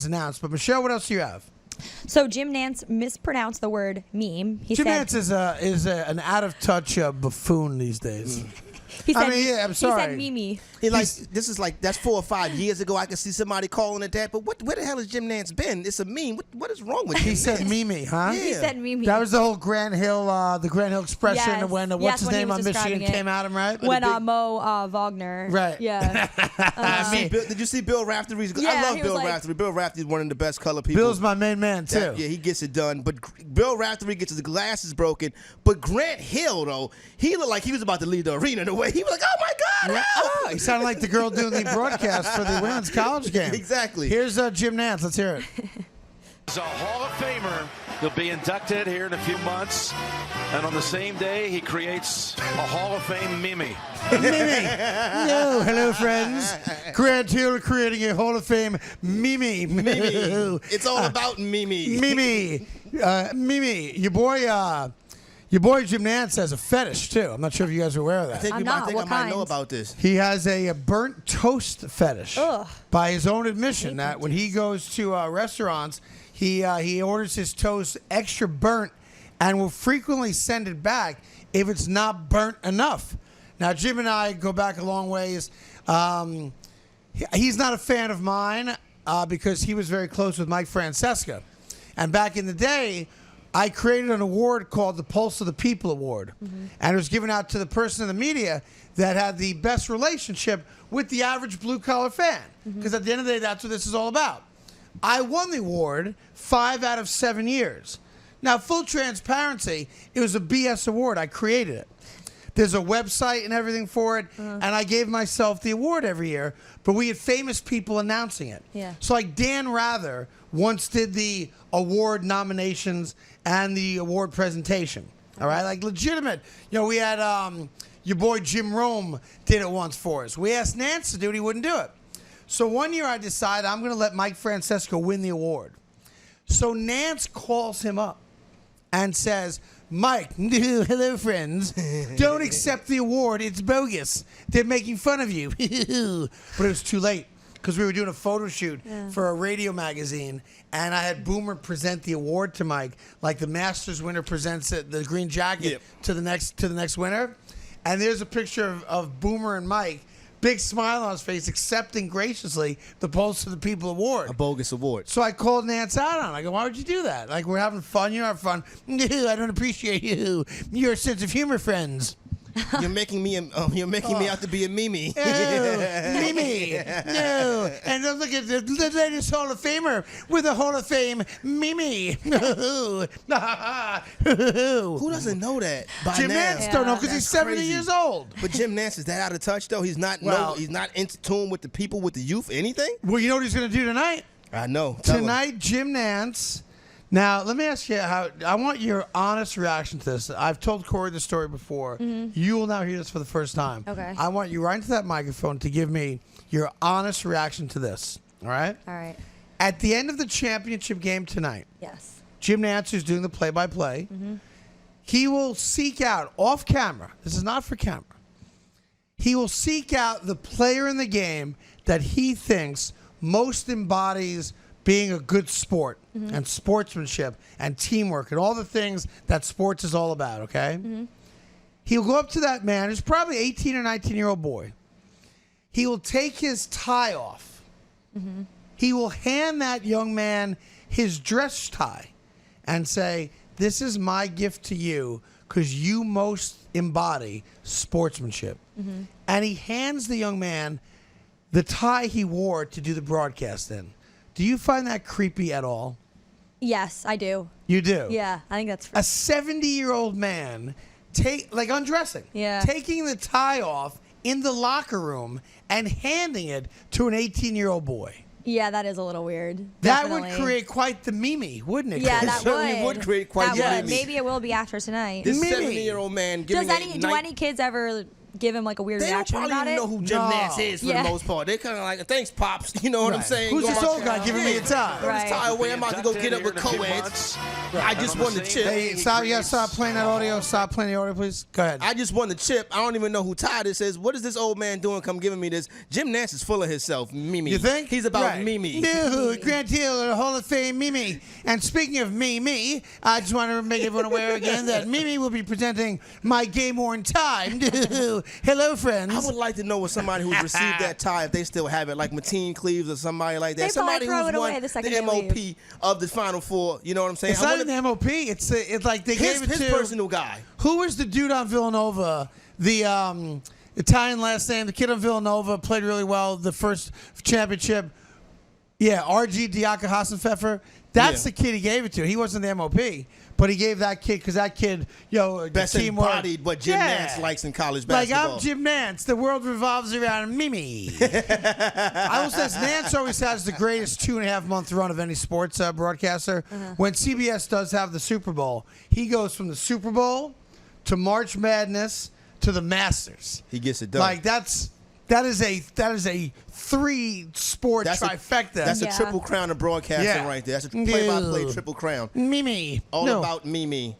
announced. But Michelle, what else do you have? So Jim Nantz mispronounced the word meme. Jim Nantz is an out of touch buffoon these days. He said, I'm sorry. He said Mimi. That's 4 or 5 years ago. I could see somebody calling it that. But where the hell has Jim Nantz been? It's a meme. What is wrong with him? He said Mimi, huh? He said Mimi. That was the whole Grant Hill, the Grant Hill expression Yes. when Yes, what's his when he name was on Michigan describing it. came at him, right? When Mo Wagner. Right. Yeah. Did you see Bill Raftery's? Yeah, I love he Bill was like- Raftery. Bill Raftery's one of the best color people. Bill's my main man too. Yeah, he gets it done. But Bill Raftery gets his glasses broken. But Grant Hill, though, he looked like he was about to leave the arena in a way. He was like, oh, my God, help! He sounded like the girl doing the broadcast for the women's college game. Exactly. Here's Jim Nantz. Let's hear it. He's a Hall of Famer. He'll be inducted here in a few months. And on the same day, he creates a Hall of Fame Mimi. Mimi. No, hello, friends. Grant Hill creating a Hall of Fame Mimi. Mimi. It's all about Mimi. Mimi. Mimi. Your boy Jim Nantz has a fetish, too. I'm not sure if you guys are aware of that. I think I might know about this. He has a burnt toast fetish. Ugh. By his own admission, that when he goes to restaurants, he orders his toast extra burnt and will frequently send it back if it's not burnt enough. Now, Jim and I go back a long ways. He's not a fan of mine because he was very close with Mike Francesca. And back in the day, I created an award called the Pulse of the People Award. Mm-hmm. And it was given out to the person in the media that had the best relationship with the average blue-collar fan. Because at the end of the day, that's what this is all about. I won the award 5 out of 7 years. Now, full transparency, it was a BS award. I created it. There's a website and everything for it, and I gave myself the award every year, but we had famous people announcing it. Yeah. So like Dan Rather once did the award nominations and the award presentation. All right, like legitimate. You know, we had your boy Jim Rome did it once for us. We asked Nantz to do it, he wouldn't do it. So one year I decided I'm going to let Mike Francesco win the award. So Nantz calls him up and says, Mike, hello, friends. Don't accept the award. It's bogus. They're making fun of you. But it was too late because we were doing a photo shoot for a radio magazine, and I had Boomer present the award to Mike, like the Masters winner presents it, the green jacket to the next winner. And there's a picture of Boomer and Mike. Big smile on his face, accepting graciously the Pulse of the People Award. A bogus award. So I called Nantz out on it. I go, why would you do that? Like, we're having fun. You're having fun. No, I don't appreciate you. Your sense of humor, friends. You're making me out to be a Mimi. Oh, Mimi. No. And then look at the latest Hall of Famer with a Hall of Fame Mimi. Who doesn't know that by Jim now? Nantz don't know because he's 70 crazy. years old. But Jim Nantz is that out of touch though. He's not he's not in tune with the people, with the youth, anything. Well, you know what he's going to do tonight? I know. Tell him. Tonight, Jim Nantz. Now, let me ask you I want your honest reaction to this. I've told Corey the story before. You will now hear this for the first time. Okay. I want you right into that microphone to give me your honest reaction to this. All right? All right. At the end of the championship game tonight, Yes. Jim Nantz, who's doing the play-by-play, he will seek out, off camera, this is not for camera, he will seek out the player in the game that he thinks most embodies being a good sport and sportsmanship and teamwork and all the things that sports is all about, okay? He'll go up to that man, who's probably 18 or 19-year-old boy. He will take his tie off. He will hand that young man his dress tie and say, this is my gift to you because you most embody sportsmanship. And he hands the young man the tie he wore to do the broadcast in. Do you find that creepy at all? Yes, I do. You do? Yeah, I think that's A 70-year-old man, undressing, taking the tie off in the locker room and handing it to an 18-year-old boy. Yeah, that is a little weird. That Definitely. would create quite the Mimi, wouldn't it? Yeah, Chris? that certainly would. would create quite that the would. Mimi. Maybe it will be after tonight. This Mimi. 70-year-old man giving Do any kids ever give him like a weird They don't reaction probably about even it. know who Jim No. Nantz is for Yeah. the most part. They're kind of like, thanks, Pops. You know what I'm Right. saying? Who's Go this out old there. guy giving me a time? Right. This tie away. I'm about to go get up with co-eds. I just won the chip. Hey, stop! Yeah, stop playing that audio. Stop playing the audio, please. Go ahead. I just won the chip. I don't even know who Ty this is. What is this old man doing? Come giving me this. Jim Nantz is full of himself. Mimi. You think? He's about Right. Mimi. Dude, Grant Hill, Hall of Fame Mimi. And speaking of Mimi, I just want to make everyone aware again that Mimi will be presenting my game-worn time. Hello, friends. I would like to know what somebody who's received that tie, if they still have it, like Mateen Cleaves or somebody like that. They probably Somebody throw who's it away won the second the they MOP leave. of the Final Four. You know what I'm saying? It's I not wonder- in the MOP. It's like they his gave it to personal guy. Who was the dude on Villanova? The Italian last name. The kid on Villanova played really well. The first championship. Yeah, RG Diaka Hassenpfeffer. That's Yeah. the kid he gave it to. He wasn't the MOP, but he gave that kid because that kid, the Best teamwork. embodied what Jim Nantz likes in college Like basketball. I'm Jim Nantz. The world revolves around Mimi. I will say this, Nantz always has the greatest 2.5-month run of any sports broadcaster. When CBS does have the Super Bowl, he goes from the Super Bowl to March Madness to the Masters. He gets it done. Like that is a 3-sport trifecta. That's Yeah. a triple crown of broadcasting Yeah. right there. That's a play-by-play Dude. triple crown. Mimi. All No. about Mimi.